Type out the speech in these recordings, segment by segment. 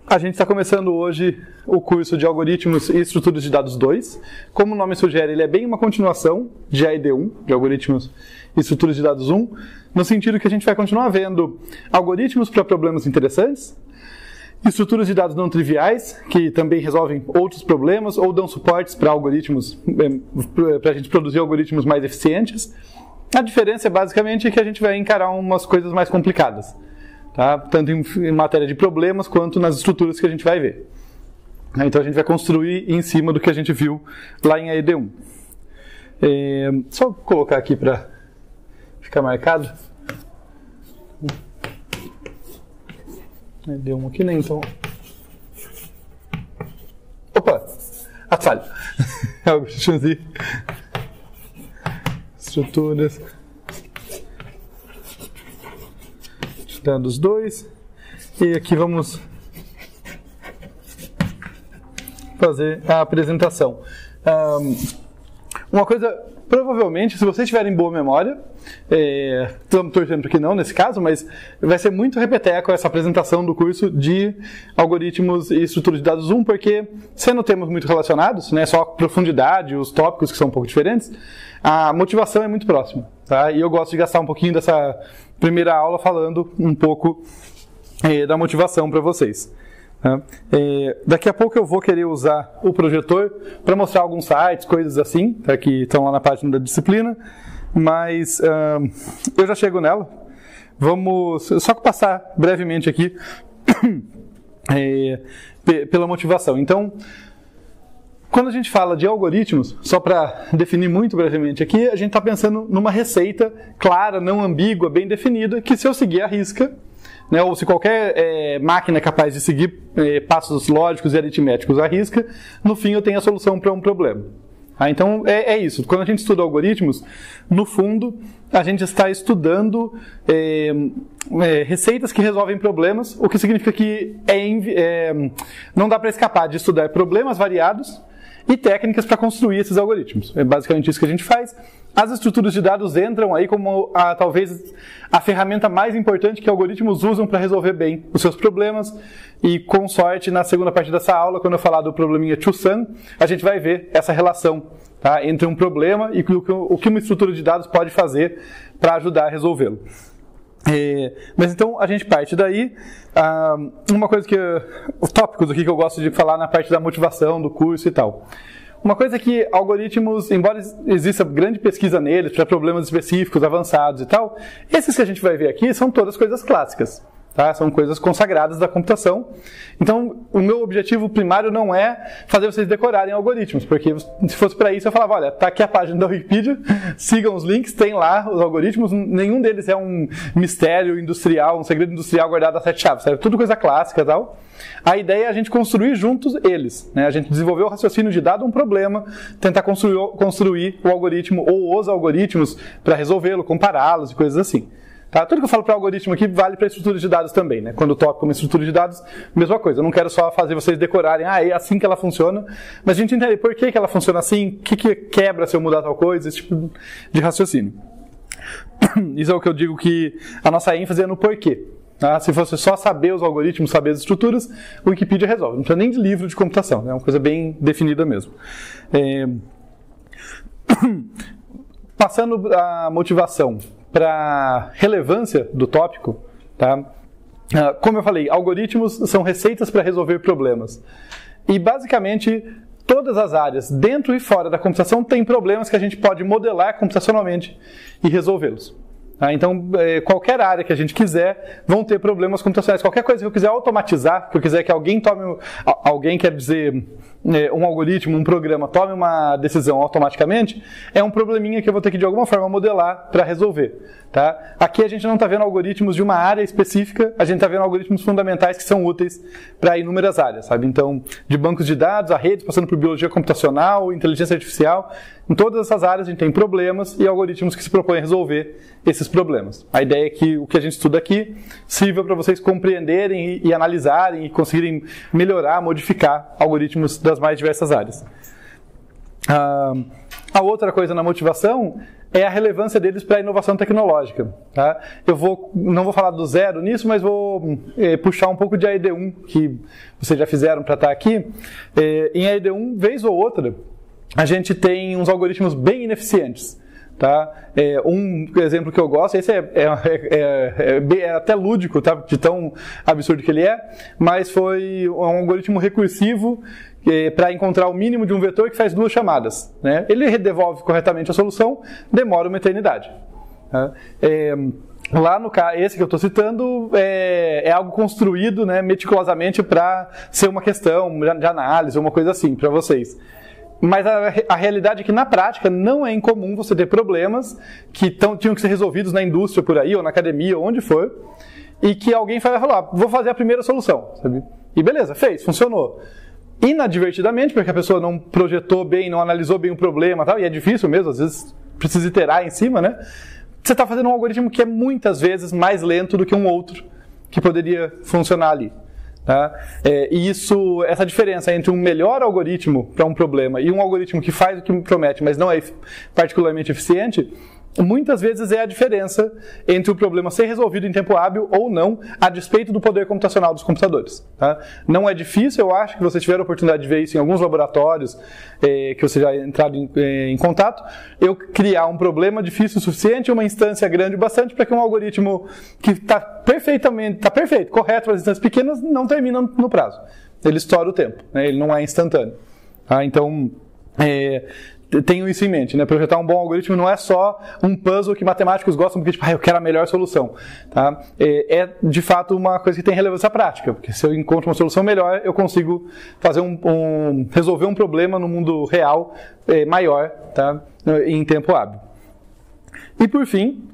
A gente está começando hoje o curso de Algoritmos e Estruturas de Dados 2. Como o nome sugere, ele é bem uma continuação de AED1, de Algoritmos e Estruturas de Dados 1, no sentido que a gente vai continuar vendo algoritmos para problemas interessantes, estruturas de dados não triviais, que também resolvem outros problemas ou dão suportes para algoritmos, para a gente produzir algoritmos mais eficientes. A diferença é basicamente que a gente vai encarar umas coisas mais complicadas. Tá? Tanto em matéria de problemas quanto nas estruturas que a gente vai ver. Então a gente vai construir em cima do que a gente viu lá em AED1. Só colocar aqui para ficar marcado. AED1 aqui, né? Então. Opa! Atalho! Estruturas. Dados 2, e aqui vamos fazer a apresentação. Uma coisa, provavelmente, se vocês tiverem boa memória, estamos torcendo para que não nesse caso, mas vai ser muito repeteco essa apresentação do curso de Algoritmos e Estruturas de Dados 1, porque, sendo temas muito relacionados, né, só a profundidade, os tópicos que são um pouco diferentes, a motivação é muito próxima. Tá? E eu gosto de gastar um pouquinho dessa primeira aula falando um pouco da motivação para vocês. Tá? Daqui a pouco eu vou querer usar o projetor para mostrar alguns sites, coisas assim, tá? Que estão lá na página da disciplina, mas eu já chego nela. Vamos só passar brevemente aqui pela motivação. Então, quando a gente fala de algoritmos, só para definir muito brevemente aqui, a gente está pensando numa receita clara, não ambígua, bem definida, que se eu seguir a risca, né, ou se qualquer máquina é capaz de seguir passos lógicos e aritméticos à risca, no fim eu tenho a solução para um problema. Então é isso. Quando a gente estuda algoritmos, no fundo, a gente está estudando receitas que resolvem problemas, o que significa que não dá para escapar de estudar problemas variados e técnicas para construir esses algoritmos. É basicamente isso que a gente faz. As estruturas de dados entram aí como talvez a ferramenta mais importante que algoritmos usam para resolver bem os seus problemas. E com sorte, na segunda parte dessa aula, quando eu falar do probleminha Choo-san, a gente vai ver essa relação, tá, entre um problema e o que uma estrutura de dados pode fazer para ajudar a resolvê-lo. Mas então a gente parte daí. Uma coisa os tópicos aqui que eu gosto de falar na parte da motivação do curso e tal. Uma coisa é que algoritmos, embora exista grande pesquisa neles para problemas específicos, avançados e tal, esses que a gente vai ver aqui são todas coisas clássicas. Tá? São coisas consagradas da computação. Então, o meu objetivo primário não é fazer vocês decorarem algoritmos, porque se fosse para isso eu falava, olha, tá aqui a página da Wikipedia, sigam os links, tem lá os algoritmos, nenhum deles é um mistério industrial, um segredo industrial guardado a 7 chaves, sabe? Tudo coisa clássica e tal. A ideia é a gente construir juntos eles, né? A gente desenvolver o raciocínio de dado um problema, tentar construir o algoritmo ou os algoritmos para resolvê-lo, compará-los e coisas assim. Tá? Tudo que eu falo para algoritmo aqui vale para estrutura de dados também, né? Quando eu toco como estrutura de dados, mesma coisa. Eu não quero só fazer vocês decorarem, é assim que ela funciona, mas a gente entender por que ela funciona assim, o que quebra se eu mudar tal coisa, esse tipo de raciocínio. Isso é o que eu digo que a nossa ênfase é no porquê. Tá? Se fosse só saber os algoritmos, saber as estruturas, o Wikipedia resolve. Não precisa nem de livro de computação, né? É uma coisa bem definida mesmo. Passando a motivação para a relevância do tópico, tá? Como eu falei, algoritmos são receitas para resolver problemas. E basicamente, todas as áreas, dentro e fora da computação, têm problemas que a gente pode modelar computacionalmente e resolvê-los. Então, qualquer área que a gente quiser, vão ter problemas computacionais. Qualquer coisa que eu quiser automatizar, que eu quiser que alguém tome... Alguém quer dizer, um algoritmo, um programa, tome uma decisão automaticamente, é um probleminha que eu vou ter que, de alguma forma, modelar para resolver. Tá? Aqui a gente não está vendo algoritmos de uma área específica, a gente está vendo algoritmos fundamentais que são úteis para inúmeras áreas. Sabe? Então, de bancos de dados, a redes, passando por biologia computacional, inteligência artificial, em todas essas áreas a gente tem problemas e algoritmos que se propõem a resolver esses problemas. A ideia é que o que a gente estuda aqui sirva para vocês compreenderem e analisarem e conseguirem melhorar, modificar algoritmos das mais diversas áreas. A outra coisa na motivação é a relevância deles para a inovação tecnológica. Tá? Não vou falar do zero nisso, mas vou puxar um pouco de AED1, que vocês já fizeram para estar aqui. Em AED1, vez ou outra, a gente tem uns algoritmos bem ineficientes. Tá? Um exemplo que eu gosto, esse é até lúdico, tá? De tão absurdo que ele é, mas foi um algoritmo recursivo para encontrar o mínimo de um vetor que faz 2 chamadas. Né? Ele devolve corretamente a solução, demora uma eternidade. Tá? Lá no caso, esse que eu estou citando é algo construído, né, meticulosamente para ser uma questão de análise, uma coisa assim, para vocês. Mas a realidade é que, na prática, não é incomum você ter problemas que tinham que ser resolvidos na indústria por aí, ou na academia, ou onde for, e que alguém vai falar, vou fazer a primeira solução, sabe? E beleza, fez, funcionou. Inadvertidamente, porque a pessoa não projetou bem, não analisou bem o problema, tal, e é difícil mesmo, às vezes precisa iterar em cima, né? Você está fazendo um algoritmo que é muitas vezes mais lento do que um outro que poderia funcionar ali. Tá? E essa diferença entre um melhor algoritmo para um problema e um algoritmo que faz o que promete, mas não é particularmente eficiente, muitas vezes é a diferença entre o problema ser resolvido em tempo hábil ou não, a despeito do poder computacional dos computadores. Tá? Não é difícil, eu acho que vocês tiveram a oportunidade de ver isso em alguns laboratórios que vocês já entraram em contato, eu criar um problema difícil o suficiente, uma instância grande o bastante para que um algoritmo que está perfeito, correto para as instâncias pequenas, não termina no prazo. Ele estoura o tempo, né? Ele não é instantâneo. Tá? Então, tenho isso em mente, né? Projetar um bom algoritmo não é só um puzzle que matemáticos gostam porque, tipo, eu quero a melhor solução. Tá? De fato, uma coisa que tem relevância prática, porque se eu encontro uma solução melhor, eu consigo fazer resolver um problema no mundo real maior, tá? Em tempo hábil. E por fim,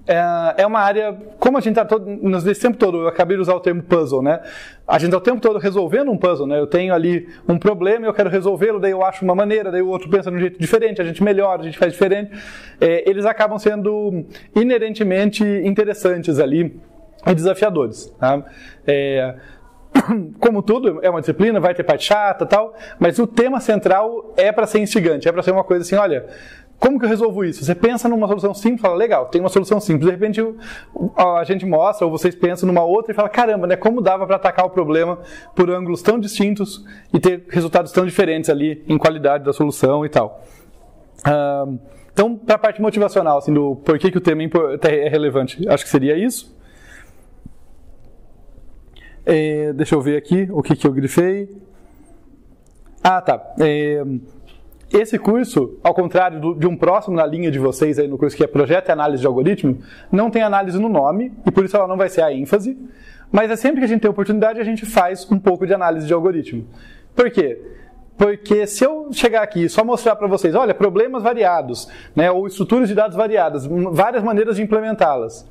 é uma área, como a gente está nesse tempo todo, eu acabei de usar o termo puzzle, né? A gente está o tempo todo resolvendo um puzzle, né? Eu tenho ali um problema, eu quero resolvê-lo, daí eu acho uma maneira, daí o outro pensa de um jeito diferente, a gente melhora, a gente faz diferente. Eles acabam sendo inerentemente interessantes ali e desafiadores, tá? Como tudo, é uma disciplina, vai ter parte chata e tal, mas o tema central é para ser instigante, é para ser uma coisa assim, olha, como que eu resolvo isso? Você pensa numa solução simples, fala, legal, tem uma solução simples. De repente a gente mostra, ou vocês pensam numa outra e fala, caramba, né, como dava para atacar o problema por ângulos tão distintos e ter resultados tão diferentes ali em qualidade da solução e tal. Então, para a parte motivacional, assim, do porquê que o tema é relevante, acho que seria isso. Deixa eu ver aqui o que eu grifei. Tá. Esse curso, ao contrário de um próximo na linha de vocês aí no curso que é Projeto e Análise de Algoritmo, não tem análise no nome e por isso ela não vai ser a ênfase, mas é sempre que a gente tem oportunidade a gente faz um pouco de análise de algoritmo. Por quê? Porque se eu chegar aqui e só mostrar para vocês, olha, problemas variados, né, ou estruturas de dados variadas, várias maneiras de implementá-las,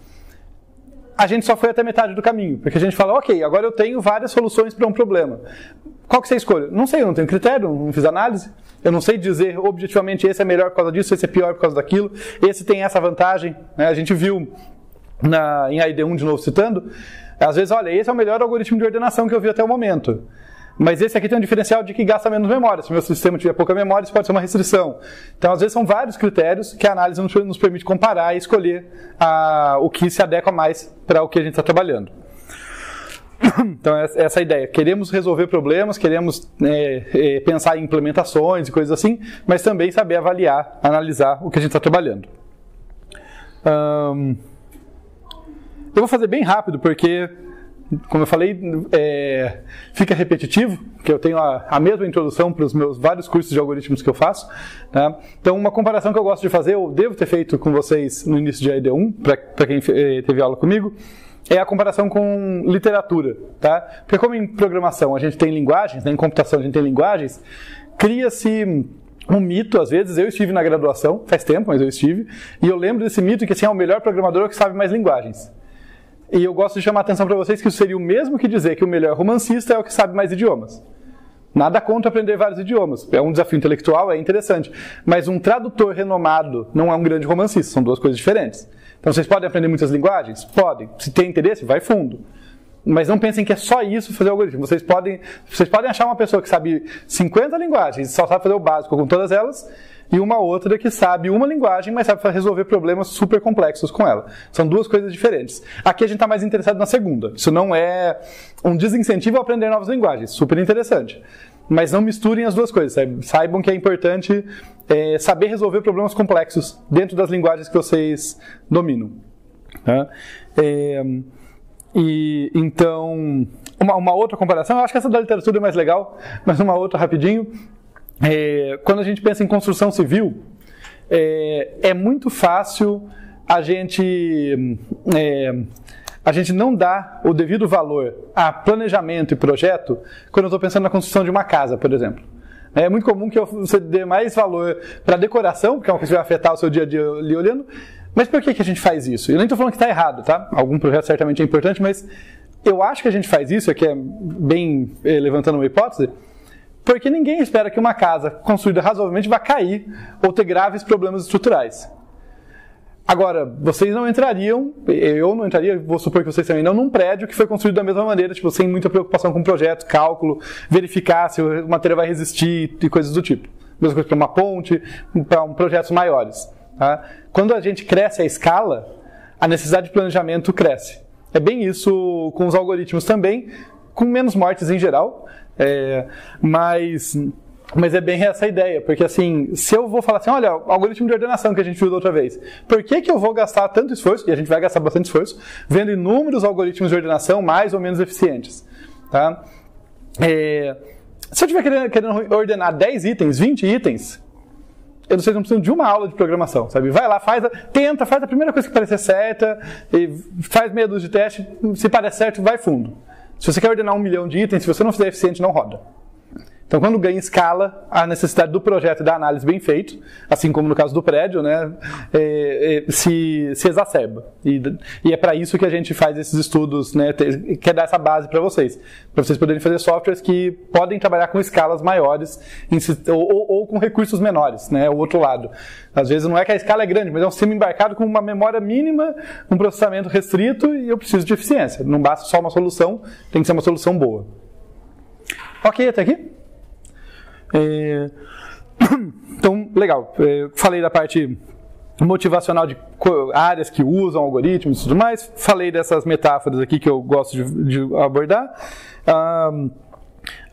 a gente só foi até metade do caminho, porque a gente fala, ok, agora eu tenho várias soluções para um problema. Qual que você escolhe? Não sei, eu não tenho critério, não fiz análise. Eu não sei dizer objetivamente esse é melhor por causa disso, esse é pior por causa daquilo, esse tem essa vantagem. Né? A gente viu em AED1, de novo citando, às vezes, olha, esse é o melhor algoritmo de ordenação que eu vi até o momento. Mas esse aqui tem um diferencial de que gasta menos memória. Se o meu sistema tiver pouca memória, isso pode ser uma restrição. Então, às vezes, são vários critérios que a análise nos permite comparar e escolher o que se adequa mais para o que a gente está trabalhando. Então, essa é a ideia. Queremos resolver problemas, queremos pensar em implementações e coisas assim, mas também saber avaliar, analisar o que a gente está trabalhando. Eu vou fazer bem rápido, porque, como eu falei, fica repetitivo, porque eu tenho a mesma introdução para os meus vários cursos de algoritmos que eu faço. Tá? Então, uma comparação que eu gosto de fazer, eu devo ter feito com vocês no início de AED1, para quem teve aula comigo, é a comparação com literatura, tá? Porque como em programação a gente tem linguagens, né, em computação a gente tem linguagens, cria-se um mito, às vezes, eu estive na graduação, faz tempo, mas eu estive, e eu lembro desse mito que assim, o melhor programador é o que sabe mais linguagens. E eu gosto de chamar a atenção para vocês que isso seria o mesmo que dizer que o melhor romancista é o que sabe mais idiomas. Nada contra aprender vários idiomas, é um desafio intelectual, é interessante, mas um tradutor renomado não é um grande romancista, são duas coisas diferentes. Então, vocês podem aprender muitas linguagens? Podem. Se tem interesse, vai fundo. Mas não pensem que é só isso fazer algoritmo. Vocês podem achar uma pessoa que sabe 50 linguagens e só sabe fazer o básico com todas elas, e uma outra que sabe uma linguagem, mas sabe resolver problemas super complexos com ela. São duas coisas diferentes. Aqui a gente está mais interessado na segunda. Isso não é um desincentivo a aprender novas linguagens, super interessante. Mas não misturem as duas coisas. Saibam que é importante saber resolver problemas complexos dentro das linguagens que vocês dominam. Tá? E então, uma outra comparação, eu acho que essa da literatura é mais legal, mas uma outra rapidinho. Quando a gente pensa em construção civil, é muito fácil a gente não dar o devido valor a planejamento e projeto quando eu estou pensando na construção de uma casa, por exemplo. É muito comum que você dê mais valor para a decoração, porque é uma coisa que vai afetar o seu dia a dia ali olhando. Mas por que a gente faz isso? Eu nem estou falando que está errado, tá? Algum projeto certamente é importante, mas eu acho que a gente faz isso, aqui é bem levantando uma hipótese, porque ninguém espera que uma casa construída razoavelmente vá cair ou ter graves problemas estruturais. Agora, vocês não entrariam, eu não entraria, vou supor que vocês também não, num prédio que foi construído da mesma maneira, tipo, sem muita preocupação com o projeto, cálculo, verificar se o material vai resistir e coisas do tipo. Mesma coisa para uma ponte, para projetos maiores. Tá? Quando a gente cresce a escala, a necessidade de planejamento cresce. É bem isso com os algoritmos também, com menos mortes em geral, mas é bem essa ideia, porque assim, se eu vou falar assim, olha, o algoritmo de ordenação que a gente viu da outra vez, por que eu vou gastar tanto esforço, e a gente vai gastar bastante esforço, vendo inúmeros algoritmos de ordenação mais ou menos eficientes? Tá? Se eu estiver querendo ordenar 10 itens, 20 itens, vocês não precisam de uma aula de programação, sabe? Vai lá, faz a primeira coisa que parecer certa, e faz meia dúzia de teste, se parece certo, vai fundo. Se você quer ordenar 1 milhão de itens, se você não fizer eficiente, não roda. Então, quando ganha escala, a necessidade do projeto e da análise bem feito, assim como no caso do prédio, né, se exacerba. E é para isso que a gente faz esses estudos, né, quer dar essa base para vocês poderem fazer softwares que podem trabalhar com escalas maiores ou com recursos menores, né, o outro lado. Às vezes não é que a escala é grande, mas é um sistema embarcado com uma memória mínima, um processamento restrito e eu preciso de eficiência. Não basta só uma solução, tem que ser uma solução boa. Ok, até aqui? Então, legal. Falei da parte motivacional de áreas que usam algoritmos e tudo mais. Falei dessas metáforas aqui que eu gosto de abordar.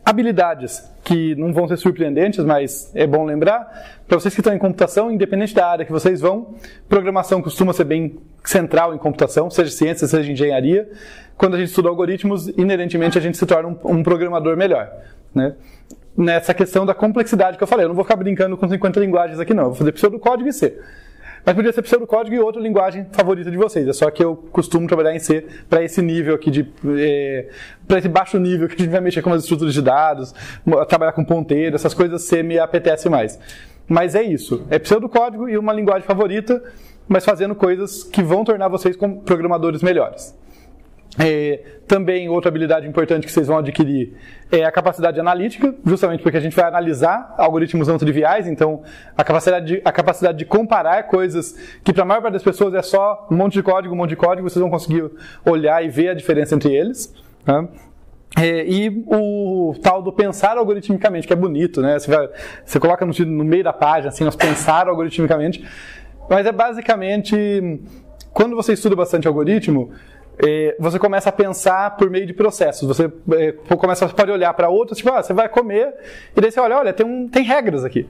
Habilidades que não vão ser surpreendentes, mas é bom lembrar. Para vocês que estão em computação, independente da área que vocês vão, programação costuma ser bem central em computação, seja ciência, seja engenharia. Quando a gente estuda algoritmos, inerentemente a gente se torna um programador melhor, né? Nessa questão da complexidade que eu falei. Eu não vou ficar brincando com 50 linguagens aqui não. Eu vou fazer pseudocódigo e C. Mas podia ser pseudocódigo e outra linguagem favorita de vocês. É só que eu costumo trabalhar em C para esse nível aqui, para esse baixo nível que a gente vai mexer com as estruturas de dados, trabalhar com ponteiro, essas coisas C me apetece mais. Mas é isso. É pseudocódigo e uma linguagem favorita, mas fazendo coisas que vão tornar vocês como programadores melhores. Também outra habilidade importante que vocês vão adquirir é a capacidade analítica, justamente porque a gente vai analisar algoritmos não triviais, então a capacidade de comparar coisas que para a maior parte das pessoas é só um monte de código, vocês vão conseguir olhar e ver a diferença entre eles. Tá? E o tal do pensar algoritmicamente, que é bonito, né? Você coloca no meio da página, assim, nós pensar algoritmicamente, mas é basicamente, quando você estuda bastante algoritmo, você começa a pensar por meio de processos. Você pode olhar para outros, tipo, você vai comer, e daí você olha, tem regras aqui.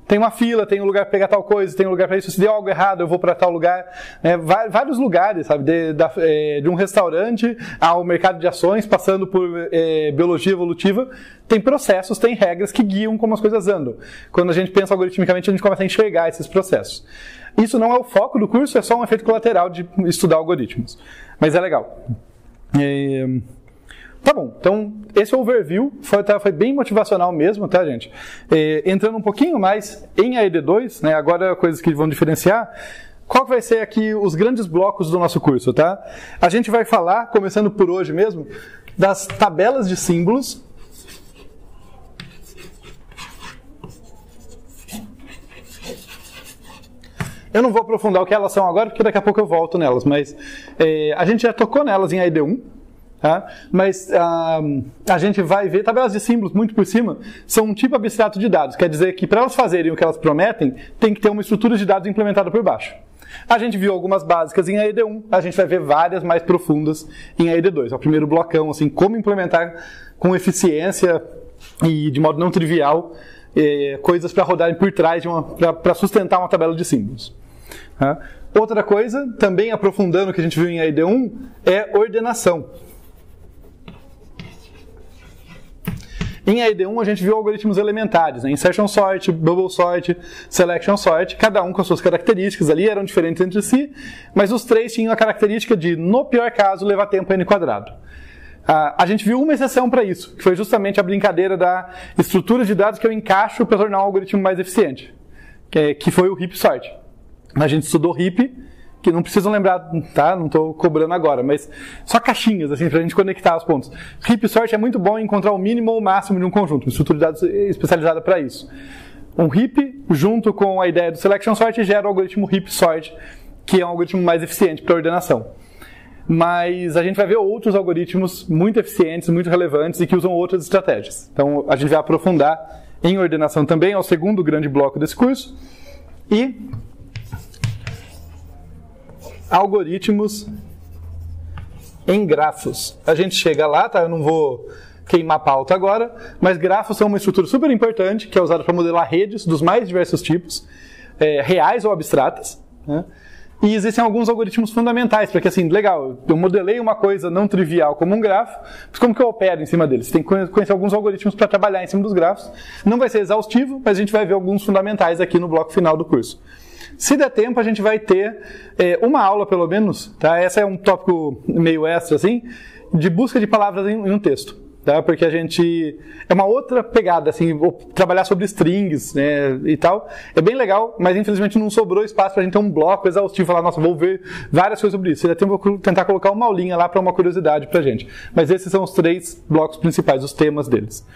Tem uma fila, tem um lugar para pegar tal coisa, tem um lugar para isso. Se der algo errado, eu vou para tal lugar. Vários lugares, sabe? De um restaurante ao mercado de ações, passando por biologia evolutiva. Tem processos, tem regras que guiam como as coisas andam. Quando a gente pensa algoritmicamente, a gente começa a enxergar esses processos. Isso não é o foco do curso, é só um efeito colateral de estudar algoritmos. Mas é legal. Tá bom, então esse overview foi bem motivacional mesmo, tá, gente? Entrando um pouquinho mais em AED2, né, agora coisas que vão diferenciar, qual que vai ser aqui os grandes blocos do nosso curso, tá? A gente vai falar, começando por hoje mesmo, das tabelas de símbolos. Eu não vou aprofundar o que elas são agora, porque daqui a pouco eu volto nelas, mas a gente já tocou nelas em AED1. Tá? Mas a gente vai ver tabelas de símbolos muito por cima, são um tipo abstrato de dados, quer dizer que para elas fazerem o que elas prometem, tem que ter uma estrutura de dados implementada por baixo. A gente viu algumas básicas em AED1, a gente vai ver várias mais profundas em AED2. É o primeiro blocão, assim, como implementar com eficiência e de modo não trivial coisas para rodarem por trás, para sustentar uma tabela de símbolos. Tá? Outra coisa, também aprofundando o que a gente viu em AED1, é ordenação. Em AED1 a gente viu algoritmos elementares, né? Insertion sort, bubble sort, selection sort, cada um com as suas características ali, eram diferentes entre si, mas os três tinham a característica de, no pior caso, levar tempo n quadrado. A gente viu uma exceção para isso, que foi justamente a brincadeira da estrutura de dados que eu encaixo para tornar um algoritmo mais eficiente, que foi o heap sort. A gente estudou heap, que não precisam lembrar, tá? Não estou cobrando agora, mas só caixinhas, assim, para a gente conectar os pontos. Heap sort é muito bom em encontrar o mínimo ou o máximo de um conjunto, uma estrutura de dados especializada para isso. Um heap, junto com a ideia do selection sort, gera o algoritmo heap sort, que é um algoritmo mais eficiente para ordenação. Mas a gente vai ver outros algoritmos muito eficientes, muito relevantes e que usam outras estratégias. Então a gente vai aprofundar em ordenação também, é o segundo grande bloco desse curso. E algoritmos em grafos. A gente chega lá, tá? Eu não vou queimar a pauta agora, mas grafos são uma estrutura super importante que é usada para modelar redes dos mais diversos tipos, reais ou abstratas, né? E existem alguns algoritmos fundamentais, porque assim, legal, eu modelei uma coisa não trivial como um grafo, mas como que eu opero em cima deles? Você tem que conhecer alguns algoritmos para trabalhar em cima dos grafos. Não vai ser exaustivo, mas a gente vai ver alguns fundamentais aqui no bloco final do curso. Se der tempo, a gente vai ter uma aula, pelo menos, tá? Essa é um tópico meio extra, assim, de busca de palavras em um texto. Tá? Porque a gente... É uma outra pegada, assim, trabalhar sobre strings, né, e tal. É bem legal, mas infelizmente não sobrou espaço pra gente ter um bloco exaustivo e falar, nossa, vou ver várias coisas sobre isso. Se der tempo, eu vou tentar colocar uma aulinha lá para uma curiosidade pra gente. Mas esses são os 3 blocos principais, os temas deles.